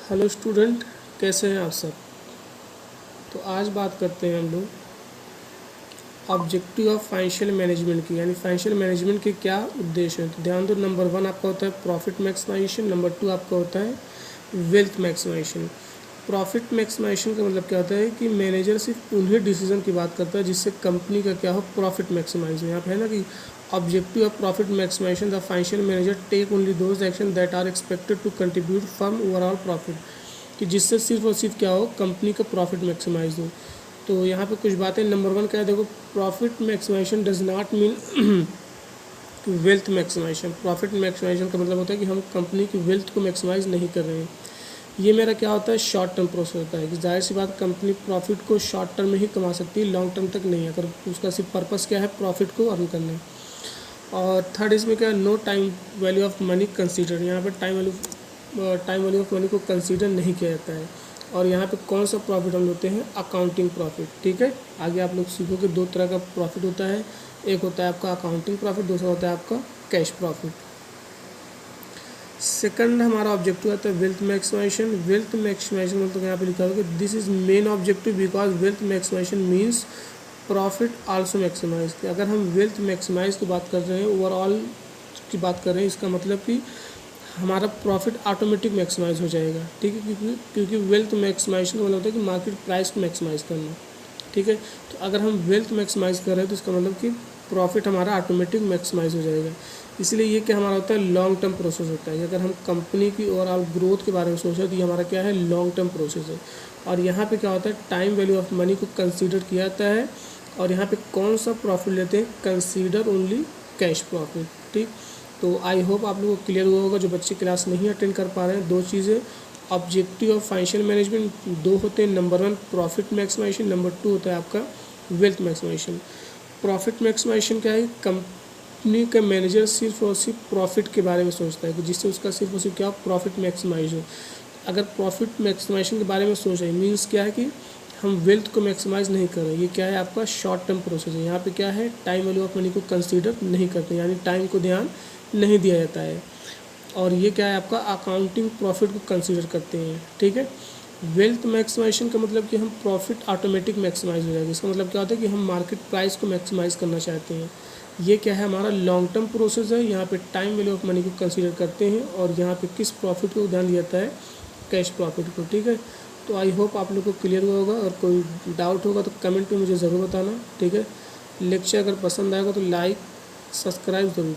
Hello student, कैसे हैं आप सब। तो आज बात करते हैं हम लोग ऑब्जेक्टिव ऑफ फाइनेंशियल मैनेजमेंट की, यानी फाइनेंशियल मैनेजमेंट के क्या उद्देश्य हैं। तो ध्यान दो, नंबर 1 आपका होता है प्रॉफिट मैक्सिमाइजेशन, नंबर 2 आपका होता है वेल्थ मैक्सिमाइजेशन। प्रॉफिट मैक्सिमाइजेशन का मतलब क्या होता है कि मैनेजर सिर्फ उन्हीं डिसीजन की बात करता है जिससे कंपनी का क्या हो, प्रॉफिट मैक्सिमाइज हो। यहाँ पे है ना कि objective of profit maximization, the financial manager take only those action that are expected to contribute firm overall profit, कि जिससे सिर्फ और सिर्फ क्या हो, कंपनी का प्रॉफिट मैक्सिमाइज हो। तो यहाँ पे कुछ बातें, नंबर 1 क्या है, देखो, profit maximization does not mean wealth maximization. Profit maximization का मतलब होता है कि हम कंपनी की वेल्थ को मैक्सिमाइज नहीं कर रहे हैं। ये मेरा क्या होता है, शॉर्ट टर्म प्रोसेस होता है कि जाहिर सी बात, कंपनी प्रॉफिट को शॉर्ट टर्म में ही कमा सकती है, लॉन्ग टर्म तक नहीं। अगर उसका सिर्फ पर्पस क्या है, प्रॉफिट को अर्न करना। और थर्ड इसमें क्या है, no time value of money consider. यहाँ पर टाइम वैल्यू ऑफ मनी को कंसीडर नहीं किया जाता है। और यहाँ पे कौन सा प्रॉफिट हम लेते हैं, अकाउंटिंग प्रॉफिट। ठीक है, आगे आप लोग सीखो कि 2 तरह का प्रॉफिट होता है, एक होता है आपका अकाउंटिंग प्रॉफिट, दूसरा होता है आपका कैश प्रॉफिट। सेकंड हमारा ऑब्जेक्टिव आता है वेल्थ मैक्सिमाइजेशन। वेल्थ मैक्सिमाइजेशन मतलब यहाँ पे लिखा होगा कि this is main objective because wealth maximization means profit also maximize. अगर हम वेल्थ मैक्सिमाइज की बात कर रहे हैं, ओवरऑल की बात कर रहे हैं, इसका मतलब कि हमारा प्रॉफिट ऑटोमेटिक मैक्सिमाइज हो जाएगा। ठीक है, क्योंकि वेल्थ मैक्सिमाइजेशन का मतलब होता है कि मार्केट प्राइस को मैक्सिमाइज करना। ठीक है, तो अगर हम वेल्थ मैक्सिमाइज कर रहे हैं तो इसका मतलब कि प्रॉफिट हमारा ऑटोमेटिक मैक्सिमाइज हो जाएगा। इसलिए ये क्या हमारा होता है, लॉन्ग टर्म प्रोसेस होता है। अगर हम कंपनी की ओवरऑल ग्रोथ के बारे में सोच रहे हैं तो ये हमारा क्या है, लॉन्ग टर्म प्रोसेस है। और यहाँ पे क्या होता है, टाइम वैल्यू ऑफ मनी को कंसीडर किया जाता है। और यहाँ पे कौन सा प्रॉफिट लेते हैं, कंसीडर ओनली कैश प्रॉफिट। ठीक, तो आई होप आप लोगों को क्लियर हुआ होगा। जो बच्चे क्लास नहीं अटेंड कर पा रहे हैं, 2 चीज़ें, ऑब्जेक्टिव ऑफ फाइनेंशियल मैनेजमेंट 2 होते हैं, नंबर 1 प्रॉफिट मैक्सिमाइजेशन, नंबर 2 होता है आपका वेल्थ मैक्सिमाइजेशन। प्रॉफिट मैक्सिमाइजेशन क्या है, कंपनी का मैनेजर सिर्फ और सिर्फ प्रॉफिट के बारे में सोचता है कि जिससे उसका सिर्फ और सिर्फ क्या प्रॉफिट मैक्सिमाइज हो। अगर प्रॉफिट मैक्सिमाइजेशन के बारे में सोच रहे हैं, मीन्स क्या है कि हम वेल्थ को मैक्सिमाइज नहीं कर रहे। ये क्या है, आपका शॉर्ट टर्म प्रोसेस है। यहाँ पे क्या है, टाइम वैल्यू ऑफ मनी को कंसीडर नहीं करते, यानी टाइम को ध्यान नहीं दिया जाता है। और ये क्या है, आपका अकाउंटिंग प्रॉफिट को कंसीडर करते हैं। ठीक है, वेल्थ मैक्सिमाइजेशन का मतलब कि हम प्रॉफिट ऑटोमेटिक मैक्सिमाइज हो जाएगा। इसका मतलब क्या होता है कि हम मार्केट प्राइस को मैक्सिमाइज करना चाहते हैं। ये क्या है, हमारा लॉन्ग टर्म प्रोसेस है। यहाँ पे टाइम वैल्यू ऑफ मनी को कंसीडर करते हैं और यहाँ पे किस प्रॉफिट को ध्यान दिया जाता है, कैश प्रॉफिट को। ठीक है, तो आई होप आप लोग को क्लियर हुआ होगा। और कोई डाउट होगा तो कमेंट में मुझे ज़रूर बताना। ठीक है, लेक्चर अगर पसंद आएगा तो लाइक सब्सक्राइब ज़रूर।